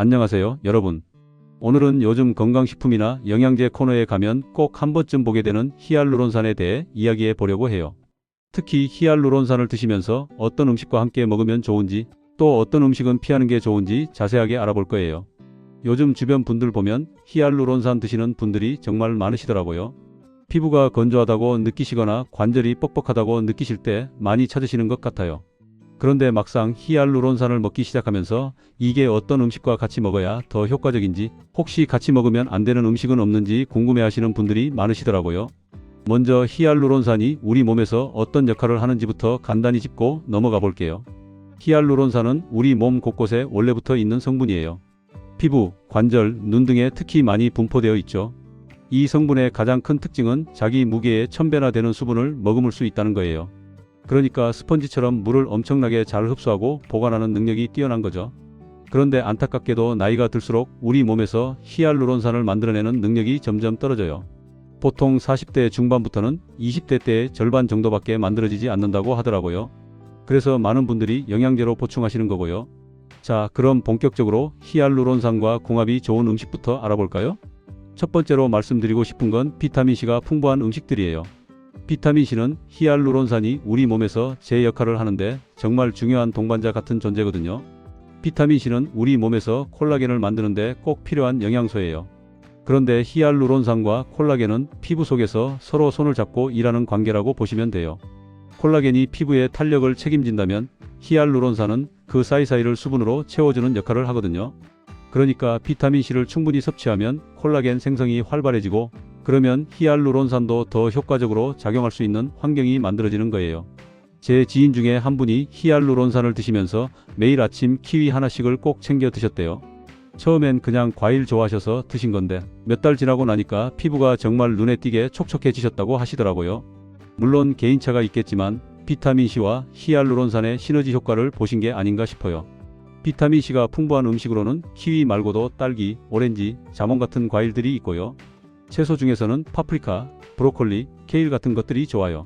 안녕하세요, 여러분. 오늘은 요즘 건강식품이나 영양제 코너에 가면 꼭 한 번쯤 보게 되는 히알루론산에 대해 이야기해 보려고 해요. 특히 히알루론산을 드시면서 어떤 음식과 함께 먹으면 좋은지, 또 어떤 음식은 피하는 게 좋은지 자세하게 알아볼 거예요. 요즘 주변 분들 보면 히알루론산 드시는 분들이 정말 많으시더라고요. 피부가 건조하다고 느끼시거나 관절이 뻑뻑하다고 느끼실 때 많이 찾으시는 것 같아요. 그런데 막상 히알루론산을 먹기 시작하면서 이게 어떤 음식과 같이 먹어야 더 효과적인지, 혹시 같이 먹으면 안 되는 음식은 없는지 궁금해하시는 분들이 많으시더라고요. 먼저 히알루론산이 우리 몸에서 어떤 역할을 하는지부터 간단히 짚고 넘어가 볼게요. 히알루론산은 우리 몸 곳곳에 원래부터 있는 성분이에요. 피부, 관절, 눈 등에 특히 많이 분포되어 있죠. 이 성분의 가장 큰 특징은 자기 무게의 1000배나 되는 수분을 머금을 수 있다는 거예요. 그러니까 스펀지처럼 물을 엄청나게 잘 흡수하고 보관하는 능력이 뛰어난 거죠. 그런데 안타깝게도 나이가 들수록 우리 몸에서 히알루론산을 만들어내는 능력이 점점 떨어져요. 보통 40대 중반부터는 20대 때의 절반 정도밖에 만들어지지 않는다고 하더라고요. 그래서 많은 분들이 영양제로 보충하시는 거고요. 자, 그럼 본격적으로 히알루론산과 궁합이 좋은 음식부터 알아볼까요? 첫 번째로 말씀드리고 싶은 건 비타민C가 풍부한 음식들이에요. 비타민C는 히알루론산이 우리 몸에서 제 역할을 하는데 정말 중요한 동반자 같은 존재거든요. 비타민C는 우리 몸에서 콜라겐을 만드는데 꼭 필요한 영양소예요. 그런데 히알루론산과 콜라겐은 피부 속에서 서로 손을 잡고 일하는 관계라고 보시면 돼요. 콜라겐이 피부의 탄력을 책임진다면 히알루론산은 그 사이사이를 수분으로 채워주는 역할을 하거든요. 그러니까 비타민C를 충분히 섭취하면 콜라겐 생성이 활발해지고, 그러면 히알루론산도 더 효과적으로 작용할 수 있는 환경이 만들어지는 거예요. 제 지인 중에 한 분이 히알루론산을 드시면서 매일 아침 키위 하나씩을 꼭 챙겨 드셨대요. 처음엔 그냥 과일 좋아하셔서 드신 건데 몇 달 지나고 나니까 피부가 정말 눈에 띄게 촉촉해지셨다고 하시더라고요. 물론 개인차가 있겠지만 비타민C와 히알루론산의 시너지 효과를 보신 게 아닌가 싶어요. 비타민C가 풍부한 음식으로는 키위 말고도 딸기, 오렌지, 자몽 같은 과일들이 있고요. 채소 중에서는 파프리카, 브로콜리, 케일 같은 것들이 좋아요.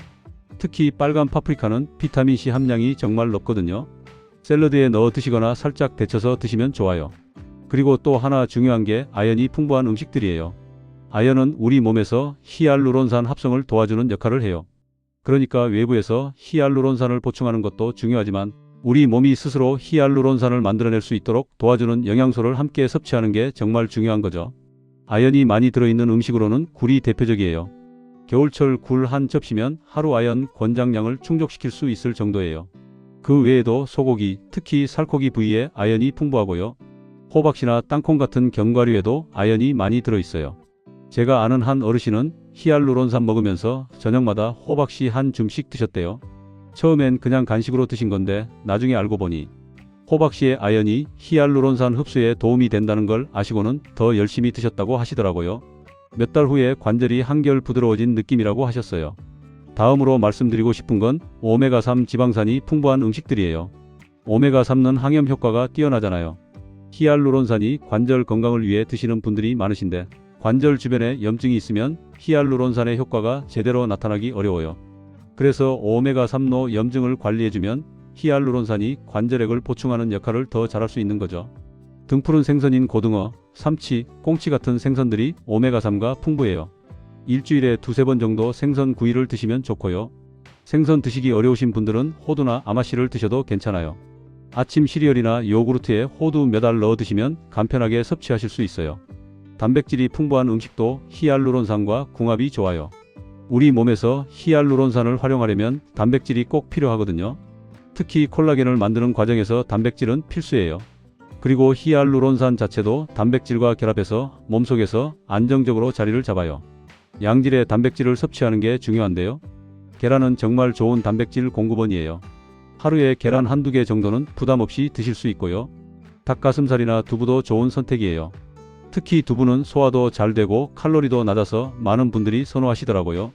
특히 빨간 파프리카는 비타민C 함량이 정말 높거든요. 샐러드에 넣어 드시거나 살짝 데쳐서 드시면 좋아요. 그리고 또 하나 중요한 게 아연이 풍부한 음식들이에요. 아연은 우리 몸에서 히알루론산 합성을 도와주는 역할을 해요. 그러니까 외부에서 히알루론산을 보충하는 것도 중요하지만 우리 몸이 스스로 히알루론산을 만들어낼 수 있도록 도와주는 영양소를 함께 섭취하는 게 정말 중요한 거죠. 아연이 많이 들어있는 음식으로는 굴이 대표적이에요. 겨울철 굴 한 접시면 하루 아연 권장량을 충족시킬 수 있을 정도예요. 그 외에도 소고기, 특히 살코기 부위에 아연이 풍부하고요. 호박씨나 땅콩 같은 견과류에도 아연이 많이 들어있어요. 제가 아는 한 어르신은 히알루론산 먹으면서 저녁마다 호박씨 한 줌씩 드셨대요. 처음엔 그냥 간식으로 드신 건데 나중에 알고 보니 호박씨의 아연이 히알루론산 흡수에 도움이 된다는 걸 아시고는 더 열심히 드셨다고 하시더라고요. 몇 달 후에 관절이 한결 부드러워진 느낌이라고 하셨어요. 다음으로 말씀드리고 싶은 건 오메가3 지방산이 풍부한 음식들이에요. 오메가3는 항염 효과가 뛰어나잖아요. 히알루론산이 관절 건강을 위해 드시는 분들이 많으신데 관절 주변에 염증이 있으면 히알루론산의 효과가 제대로 나타나기 어려워요. 그래서 오메가3로 염증을 관리해주면 히알루론산이 관절액을 보충하는 역할을 더 잘할 수 있는 거죠. 등푸른 생선인 고등어, 삼치, 꽁치 같은 생선들이 오메가3가 풍부해요. 일주일에 2-3번 정도 생선 구이를 드시면 좋고요. 생선 드시기 어려우신 분들은 호두나 아마씨를 드셔도 괜찮아요. 아침 시리얼이나 요구르트에 호두 몇 알 넣어 드시면 간편하게 섭취하실 수 있어요. 단백질이 풍부한 음식도 히알루론산과 궁합이 좋아요. 우리 몸에서 히알루론산을 활용하려면 단백질이 꼭 필요하거든요. 특히 콜라겐을 만드는 과정에서 단백질은 필수예요. 그리고 히알루론산 자체도 단백질과 결합해서 몸속에서 안정적으로 자리를 잡아요. 양질의 단백질을 섭취하는 게 중요한데요. 계란은 정말 좋은 단백질 공급원이에요. 하루에 계란 한두 개 정도는 부담 없이 드실 수 있고요. 닭가슴살이나 두부도 좋은 선택이에요. 특히 두부는 소화도 잘 되고 칼로리도 낮아서 많은 분들이 선호하시더라고요.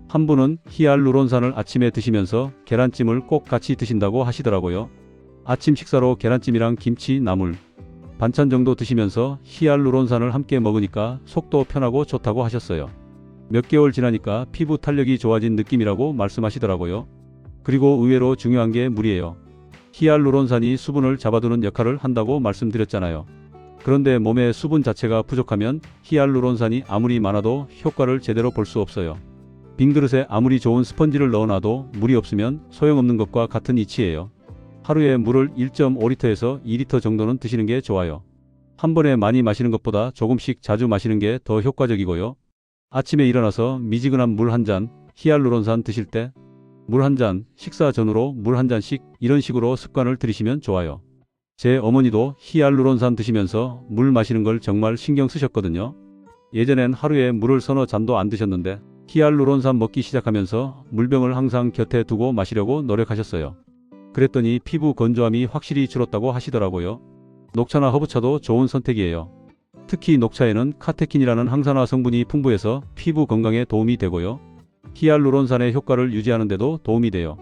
한 분은 히알루론산을 아침에 드시면서 계란찜을 꼭 같이 드신다고 하시더라고요. 아침 식사로 계란찜이랑 김치, 나물, 반찬 정도 드시면서 히알루론산을 함께 먹으니까 속도 편하고 좋다고 하셨어요. 몇 개월 지나니까 피부 탄력이 좋아진 느낌이라고 말씀하시더라고요. 그리고 의외로 중요한 게 물이에요. 히알루론산이 수분을 잡아두는 역할을 한다고 말씀드렸잖아요. 그런데 몸에 수분 자체가 부족하면 히알루론산이 아무리 많아도 효과를 제대로 볼 수 없어요. 빈 그릇에 아무리 좋은 스펀지를 넣어놔도 물이 없으면 소용없는 것과 같은 이치예요. 하루에 물을 1.5리터에서 2리터 정도는 드시는 게 좋아요. 한 번에 많이 마시는 것보다 조금씩 자주 마시는 게 더 효과적이고요. 아침에 일어나서 미지근한 물 한 잔, 히알루론산 드실 때 물 한 잔, 식사 전후로 물 한 잔씩 이런 식으로 습관을 들이시면 좋아요. 제 어머니도 히알루론산 드시면서 물 마시는 걸 정말 신경 쓰셨거든요. 예전엔 하루에 물을 서너 잔도 안 드셨는데 히알루론산 먹기 시작하면서 물병을 항상 곁에 두고 마시려고 노력하셨어요. 그랬더니 피부 건조함이 확실히 줄었다고 하시더라고요. 녹차나 허브차도 좋은 선택이에요. 특히 녹차에는 카테킨이라는 항산화 성분이 풍부해서 피부 건강에 도움이 되고요. 히알루론산의 효과를 유지하는 데도 도움이 돼요.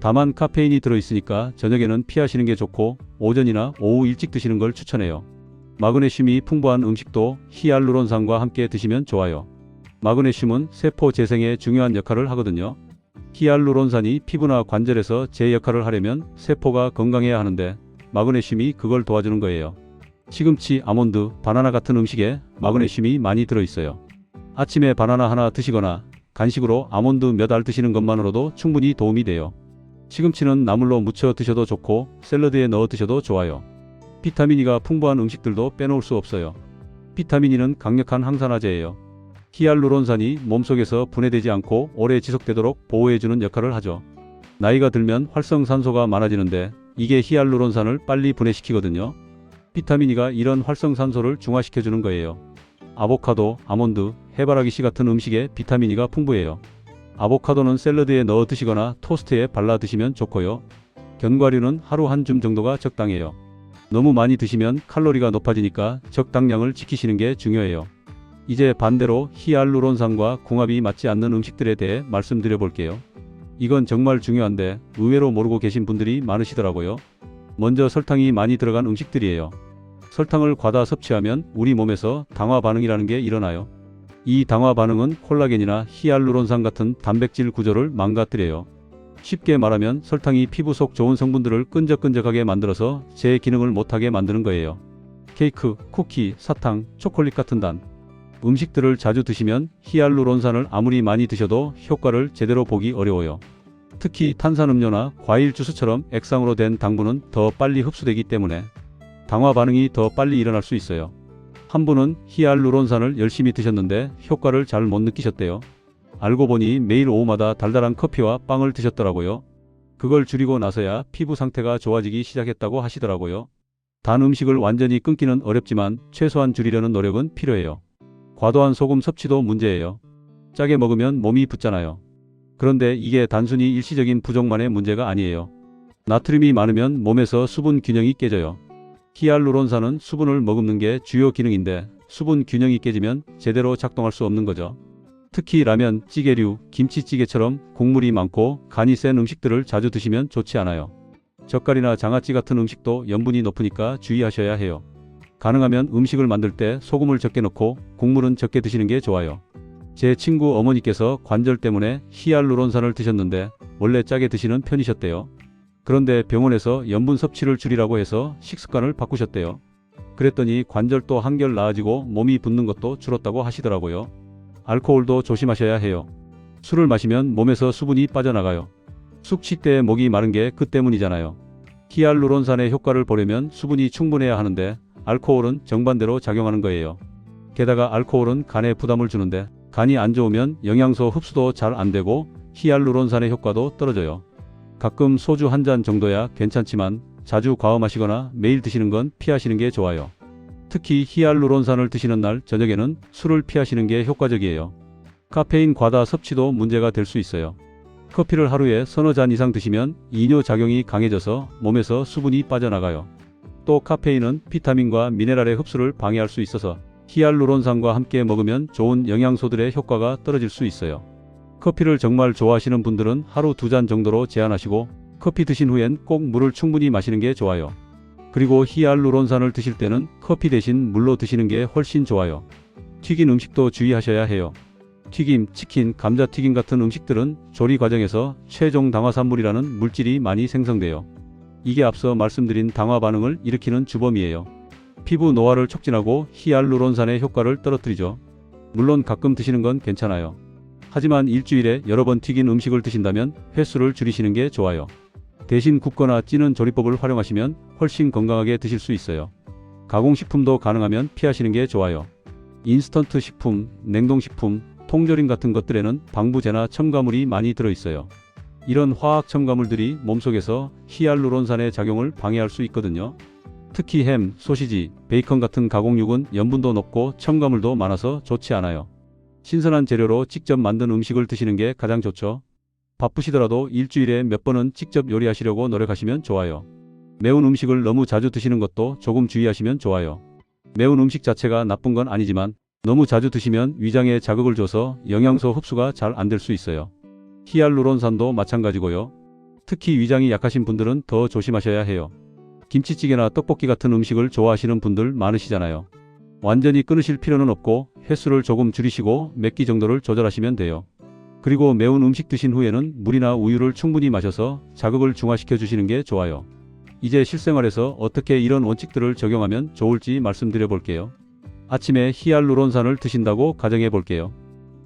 다만 카페인이 들어있으니까 저녁에는 피하시는 게 좋고 오전이나 오후 일찍 드시는 걸 추천해요. 마그네슘이 풍부한 음식도 히알루론산과 함께 드시면 좋아요. 마그네슘은 세포 재생에 중요한 역할을 하거든요. 히알루론산이 피부나 관절에서 제 역할을 하려면 세포가 건강해야 하는데 마그네슘이 그걸 도와주는 거예요. 시금치, 아몬드, 바나나 같은 음식에 마그네슘이 많이 들어있어요. 아침에 바나나 하나 드시거나 간식으로 아몬드 몇 알 드시는 것만으로도 충분히 도움이 돼요. 시금치는 나물로 무쳐 드셔도 좋고 샐러드에 넣어 드셔도 좋아요. 비타민 E가 풍부한 음식들도 빼놓을 수 없어요. 비타민 E는 강력한 항산화제예요. 히알루론산이 몸속에서 분해되지 않고 오래 지속되도록 보호해주는 역할을 하죠. 나이가 들면 활성산소가 많아지는데 이게 히알루론산을 빨리 분해시키거든요. 비타민 E가 이런 활성산소를 중화시켜주는 거예요. 아보카도, 아몬드, 해바라기 씨 같은 음식에 비타민 E가 풍부해요. 아보카도는 샐러드에 넣어 드시거나 토스트에 발라 드시면 좋고요. 견과류는 하루 한 줌 정도가 적당해요. 너무 많이 드시면 칼로리가 높아지니까 적당량을 지키시는 게 중요해요. 이제 반대로 히알루론산과 궁합이 맞지 않는 음식들에 대해 말씀드려 볼게요. 이건 정말 중요한데 의외로 모르고 계신 분들이 많으시더라고요. 먼저 설탕이 많이 들어간 음식들이에요. 설탕을 과다 섭취하면 우리 몸에서 당화 반응이라는 게 일어나요. 이 당화 반응은 콜라겐이나 히알루론산 같은 단백질 구조를 망가뜨려요. 쉽게 말하면 설탕이 피부 속 좋은 성분들을 끈적끈적하게 만들어서 제 기능을 못하게 만드는 거예요. 케이크, 쿠키, 사탕, 초콜릿 같은 단 음식들을 자주 드시면 히알루론산을 아무리 많이 드셔도 효과를 제대로 보기 어려워요. 특히 탄산음료나 과일 주스처럼 액상으로 된 당분은 더 빨리 흡수되기 때문에 당화 반응이 더 빨리 일어날 수 있어요. 한 분은 히알루론산을 열심히 드셨는데 효과를 잘 못 느끼셨대요. 알고 보니 매일 오후마다 달달한 커피와 빵을 드셨더라고요. 그걸 줄이고 나서야 피부 상태가 좋아지기 시작했다고 하시더라고요. 단 음식을 완전히 끊기는 어렵지만 최소한 줄이려는 노력은 필요해요. 과도한 소금 섭취도 문제예요. 짜게 먹으면 몸이 붓잖아요. 그런데 이게 단순히 일시적인 부족만의 문제가 아니에요. 나트륨이 많으면 몸에서 수분 균형이 깨져요. 히알루론산은 수분을 머금는 게 주요 기능인데 수분 균형이 깨지면 제대로 작동할 수 없는 거죠. 특히 라면, 찌개류, 김치찌개처럼 국물이 많고 간이 센 음식들을 자주 드시면 좋지 않아요. 젓갈이나 장아찌 같은 음식도 염분이 높으니까 주의하셔야 해요. 가능하면 음식을 만들 때 소금을 적게 넣고 국물은 적게 드시는 게 좋아요. 제 친구 어머니께서 관절 때문에 히알루론산을 드셨는데 원래 짜게 드시는 편이셨대요. 그런데 병원에서 염분 섭취를 줄이라고 해서 식습관을 바꾸셨대요. 그랬더니 관절도 한결 나아지고 몸이 붓는 것도 줄었다고 하시더라고요. 알코올도 조심하셔야 해요. 술을 마시면 몸에서 수분이 빠져나가요. 숙취 때 목이 마른 게 그 때문이잖아요. 히알루론산의 효과를 보려면 수분이 충분해야 하는데 알코올은 정반대로 작용하는 거예요. 게다가 알코올은 간에 부담을 주는데 간이 안 좋으면 영양소 흡수도 잘 안 되고 히알루론산의 효과도 떨어져요. 가끔 소주 한 잔 정도야 괜찮지만 자주 과어 마시거나 매일 드시는 건 피하시는 게 좋아요. 특히 히알루론산을 드시는 날 저녁에는 술을 피하시는 게 효과적이에요. 카페인 과다 섭취도 문제가 될 수 있어요. 커피를 하루에 서너 잔 이상 드시면 이뇨 작용이 강해져서 몸에서 수분이 빠져나가요. 또 카페인은 비타민과 미네랄의 흡수를 방해할 수 있어서 히알루론산과 함께 먹으면 좋은 영양소들의 효과가 떨어질 수 있어요. 커피를 정말 좋아하시는 분들은 하루 2잔 정도로 제한하시고 커피 드신 후엔 꼭 물을 충분히 마시는 게 좋아요. 그리고 히알루론산을 드실 때는 커피 대신 물로 드시는 게 훨씬 좋아요. 튀긴 음식도 주의하셔야 해요. 튀김, 치킨, 감자튀김 같은 음식들은 조리 과정에서 최종 당화산물이라는 물질이 많이 생성돼요. 이게 앞서 말씀드린 당화 반응을 일으키는 주범이에요. 피부 노화를 촉진하고 히알루론산의 효과를 떨어뜨리죠. 물론 가끔 드시는 건 괜찮아요. 하지만 일주일에 여러 번 튀긴 음식을 드신다면 횟수를 줄이시는 게 좋아요. 대신 굽거나 찌는 조리법을 활용하시면 훨씬 건강하게 드실 수 있어요. 가공식품도 가능하면 피하시는 게 좋아요. 인스턴트 식품, 냉동식품, 통조림 같은 것들에는 방부제나 첨가물이 많이 들어있어요. 이런 화학 첨가물들이 몸속에서 히알루론산의 작용을 방해할 수 있거든요. 특히 햄, 소시지, 베이컨 같은 가공육은 염분도 높고 첨가물도 많아서 좋지 않아요. 신선한 재료로 직접 만든 음식을 드시는 게 가장 좋죠. 바쁘시더라도 일주일에 몇 번은 직접 요리하시려고 노력하시면 좋아요. 매운 음식을 너무 자주 드시는 것도 조금 주의하시면 좋아요. 매운 음식 자체가 나쁜 건 아니지만 너무 자주 드시면 위장에 자극을 줘서 영양소 흡수가 잘 안 될 수 있어요. 히알루론산도 마찬가지고요. 특히 위장이 약하신 분들은 더 조심하셔야 해요. 김치찌개나 떡볶이 같은 음식을 좋아하시는 분들 많으시잖아요. 완전히 끊으실 필요는 없고 횟수를 조금 줄이시고 몇 끼 정도를 조절하시면 돼요. 그리고 매운 음식 드신 후에는 물이나 우유를 충분히 마셔서 자극을 중화시켜 주시는 게 좋아요. 이제 실생활에서 어떻게 이런 원칙들을 적용하면 좋을지 말씀드려 볼게요. 아침에 히알루론산을 드신다고 가정해 볼게요.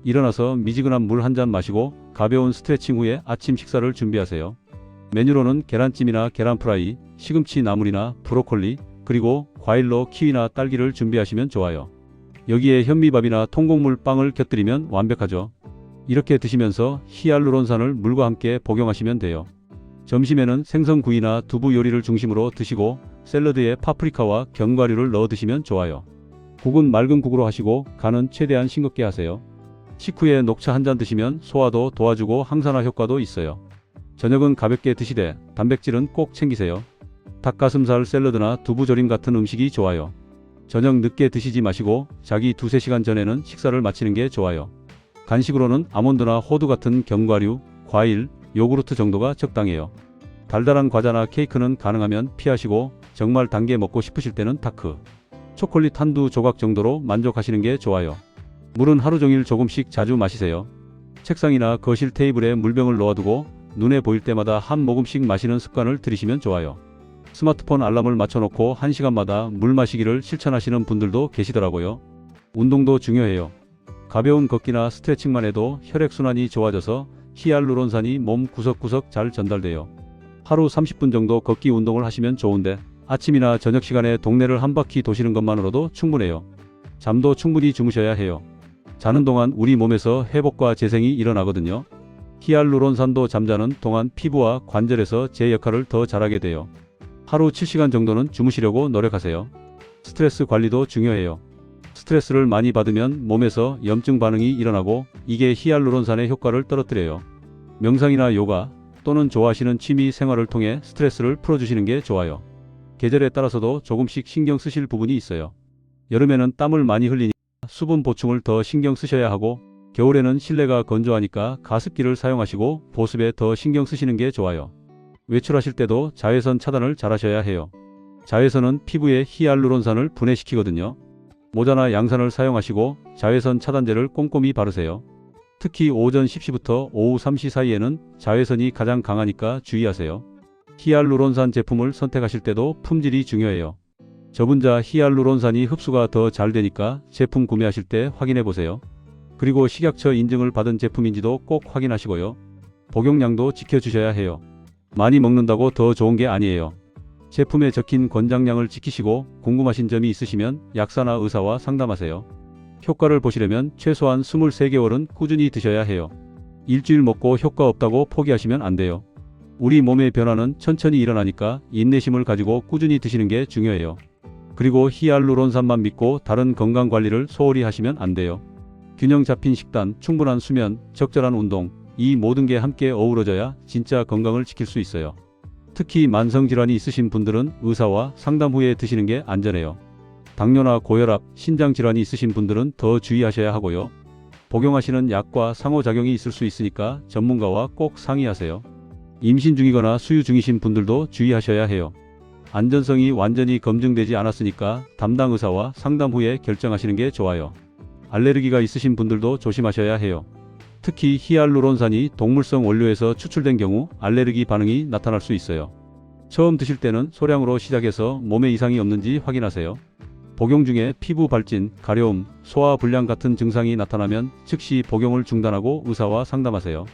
일어나서 미지근한 물 한 잔 마시고 가벼운 스트레칭 후에 아침 식사를 준비하세요. 메뉴로는 계란찜이나 계란 프라이, 시금치 나물이나 브로콜리, 그리고 과일로 키위나 딸기를 준비하시면 좋아요. 여기에 현미밥이나 통곡물 빵을 곁들이면 완벽하죠. 이렇게 드시면서 히알루론산을 물과 함께 복용하시면 돼요. 점심에는 생선구이나 두부 요리를 중심으로 드시고 샐러드에 파프리카와 견과류를 넣어 드시면 좋아요. 국은 맑은 국으로 하시고 간은 최대한 싱겁게 하세요. 식후에 녹차 한 잔 드시면 소화도 도와주고 항산화 효과도 있어요. 저녁은 가볍게 드시되 단백질은 꼭 챙기세요. 닭가슴살 샐러드나 두부조림 같은 음식이 좋아요. 저녁 늦게 드시지 마시고 자기 2-3시간 전에는 식사를 마치는 게 좋아요. 간식으로는 아몬드나 호두 같은 견과류, 과일, 요구르트 정도가 적당해요. 달달한 과자나 케이크는 가능하면 피하시고 정말 단 게 먹고 싶으실 때는 다크, 초콜릿 한두 조각 정도로 만족하시는 게 좋아요. 물은 하루 종일 조금씩 자주 마시세요. 책상이나 거실 테이블에 물병을 놓아두고 눈에 보일 때마다 한 모금씩 마시는 습관을 들이시면 좋아요. 스마트폰 알람을 맞춰놓고 1시간마다 물 마시기를 실천하시는 분들도 계시더라고요. 운동도 중요해요. 가벼운 걷기나 스트레칭만 해도 혈액순환이 좋아져서 히알루론산이 몸 구석구석 잘 전달돼요. 하루 30분 정도 걷기 운동을 하시면 좋은데 아침이나 저녁 시간에 동네를 한 바퀴 도시는 것만으로도 충분해요. 잠도 충분히 주무셔야 해요. 자는 동안 우리 몸에서 회복과 재생이 일어나거든요. 히알루론산도 잠자는 동안 피부와 관절에서 제 역할을 더 잘하게 돼요. 하루 7시간 정도는 주무시려고 노력하세요. 스트레스 관리도 중요해요. 스트레스를 많이 받으면 몸에서 염증 반응이 일어나고 이게 히알루론산의 효과를 떨어뜨려요. 명상이나 요가 또는 좋아하시는 취미 생활을 통해 스트레스를 풀어주시는 게 좋아요. 계절에 따라서도 조금씩 신경 쓰실 부분이 있어요. 여름에는 땀을 많이 흘리니까 수분 보충을 더 신경 쓰셔야 하고 겨울에는 실내가 건조하니까 가습기를 사용하시고 보습에 더 신경 쓰시는 게 좋아요. 외출하실 때도 자외선 차단을 잘 하셔야 해요. 자외선은 피부에 히알루론산을 분해시키거든요. 모자나 양산을 사용하시고 자외선 차단제를 꼼꼼히 바르세요. 특히 오전 10시부터 오후 3시 사이에는 자외선이 가장 강하니까 주의하세요. 히알루론산 제품을 선택하실 때도 품질이 중요해요. 저분자 히알루론산이 흡수가 더 잘 되니까 제품 구매하실 때 확인해 보세요. 그리고 식약처 인증을 받은 제품인지도 꼭 확인하시고요. 복용량도 지켜주셔야 해요. 많이 먹는다고 더 좋은 게 아니에요. 제품에 적힌 권장량을 지키시고 궁금하신 점이 있으시면 약사나 의사와 상담하세요. 효과를 보시려면 최소한 23개월은 꾸준히 드셔야 해요. 일주일 먹고 효과 없다고 포기하시면 안 돼요. 우리 몸의 변화는 천천히 일어나니까 인내심을 가지고 꾸준히 드시는 게 중요해요. 그리고 히알루론산만 믿고 다른 건강관리를 소홀히 하시면 안 돼요. 균형 잡힌 식단, 충분한 수면, 적절한 운동, 이 모든 게 함께 어우러져야 진짜 건강을 지킬 수 있어요. 특히 만성질환이 있으신 분들은 의사와 상담 후에 드시는 게 안전해요. 당뇨나 고혈압, 신장질환이 있으신 분들은 더 주의하셔야 하고요. 복용하시는 약과 상호작용이 있을 수 있으니까 전문가와 꼭 상의하세요. 임신 중이거나 수유 중이신 분들도 주의하셔야 해요. 안전성이 완전히 검증되지 않았으니까 담당 의사와 상담 후에 결정하시는 게 좋아요. 알레르기가 있으신 분들도 조심하셔야 해요. 특히 히알루론산이 동물성 원료에서 추출된 경우 알레르기 반응이 나타날 수 있어요. 처음 드실 때는 소량으로 시작해서 몸에 이상이 없는지 확인하세요. 복용 중에 피부 발진, 가려움, 소화불량 같은 증상이 나타나면 즉시 복용을 중단하고 의사와 상담하세요.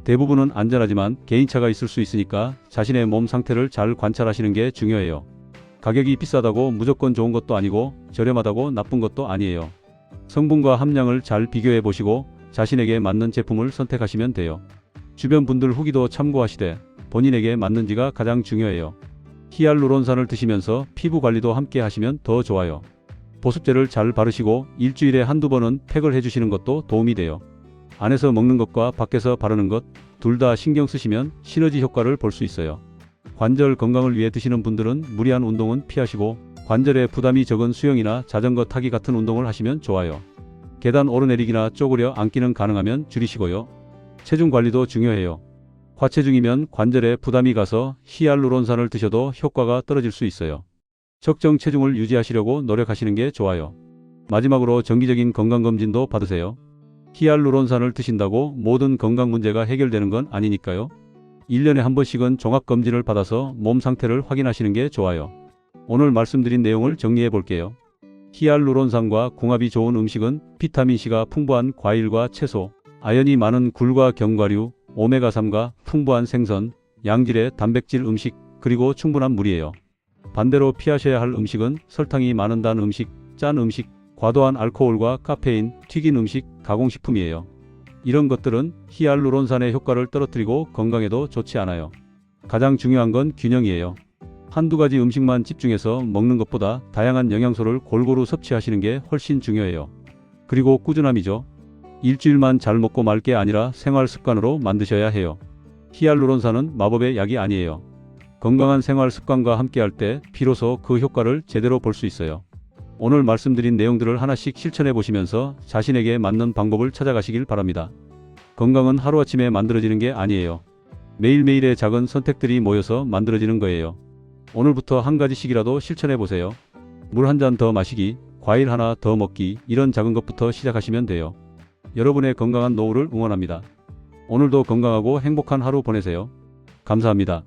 대부분은 안전하지만 개인차가 있을 수 있으니까 자신의 몸 상태를 잘 관찰하시는 게 중요해요. 가격이 비싸다고 무조건 좋은 것도 아니고 저렴하다고 나쁜 것도 아니에요. 성분과 함량을 잘 비교해 보시고 자신에게 맞는 제품을 선택하시면 돼요. 주변 분들 후기도 참고하시되 본인에게 맞는지가 가장 중요해요. 히알루론산을 드시면서 피부 관리도 함께 하시면 더 좋아요. 보습제를 잘 바르시고 일주일에 한두 번은 팩을 해주시는 것도 도움이 돼요. 안에서 먹는 것과 밖에서 바르는 것 둘 다 신경 쓰시면 시너지 효과를 볼 수 있어요. 관절 건강을 위해 드시는 분들은 무리한 운동은 피하시고 관절에 부담이 적은 수영이나 자전거 타기 같은 운동을 하시면 좋아요. 계단 오르내리기나 쪼그려 앉기는 가능하면 줄이시고요. 체중 관리도 중요해요. 과체중이면 관절에 부담이 가서 히알루론산을 드셔도 효과가 떨어질 수 있어요. 적정 체중을 유지하시려고 노력하시는 게 좋아요. 마지막으로 정기적인 건강검진도 받으세요. 히알루론산을 드신다고 모든 건강 문제가 해결되는 건 아니니까요. 1년에 한 번씩은 종합검진을 받아서 몸 상태를 확인하시는 게 좋아요. 오늘 말씀드린 내용을 정리해 볼게요. 히알루론산과 궁합이 좋은 음식은 비타민C가 풍부한 과일과 채소, 아연이 많은 굴과 견과류, 오메가3가 풍부한 생선, 양질의 단백질 음식, 그리고 충분한 물이에요. 반대로 피하셔야 할 음식은 설탕이 많은 단 음식, 짠 음식, 과도한 알코올과 카페인, 튀긴 음식, 가공식품이에요. 이런 것들은 히알루론산의 효과를 떨어뜨리고 건강에도 좋지 않아요. 가장 중요한 건 균형이에요. 한두 가지 음식만 집중해서 먹는 것보다 다양한 영양소를 골고루 섭취하시는 게 훨씬 중요해요. 그리고 꾸준함이죠. 일주일만 잘 먹고 말 게 아니라 생활 습관으로 만드셔야 해요. 히알루론산은 마법의 약이 아니에요. 건강한 생활 습관과 함께할 때 비로소 그 효과를 제대로 볼 수 있어요. 오늘 말씀드린 내용들을 하나씩 실천해 보시면서 자신에게 맞는 방법을 찾아가시길 바랍니다. 건강은 하루아침에 만들어지는 게 아니에요. 매일매일의 작은 선택들이 모여서 만들어지는 거예요. 오늘부터 한 가지씩이라도 실천해 보세요. 물 한 잔 더 마시기, 과일 하나 더 먹기, 이런 작은 것부터 시작하시면 돼요. 여러분의 건강한 노후를 응원합니다. 오늘도 건강하고 행복한 하루 보내세요. 감사합니다.